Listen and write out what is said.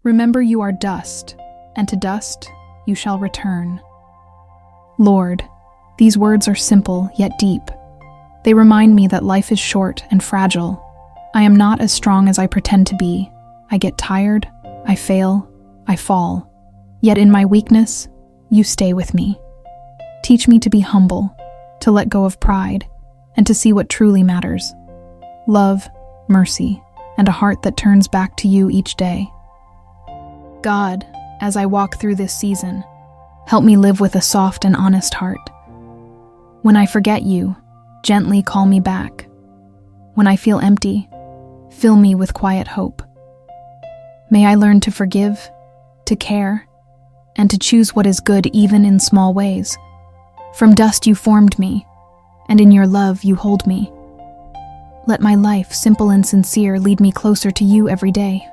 Remember you are dust, and to dust you shall return. Lord, these words are simple yet deep. They remind me that life is short and fragile. I am not as strong as I pretend to be. I get tired, I fail, I fall. Yet in my weakness, you stay with me. Teach me to be humble, to let go of pride, and to see what truly matters. Love, mercy, and a heart that turns back to you each day. God, as I walk through this season, help me live with a soft and honest heart. When I forget you, gently call me back. When I feel empty, fill me with quiet hope. May I learn to forgive, to care, and to choose what is good even in small ways. From dust you formed me, and in your love you hold me. Let my life, simple and sincere, lead me closer to you every day.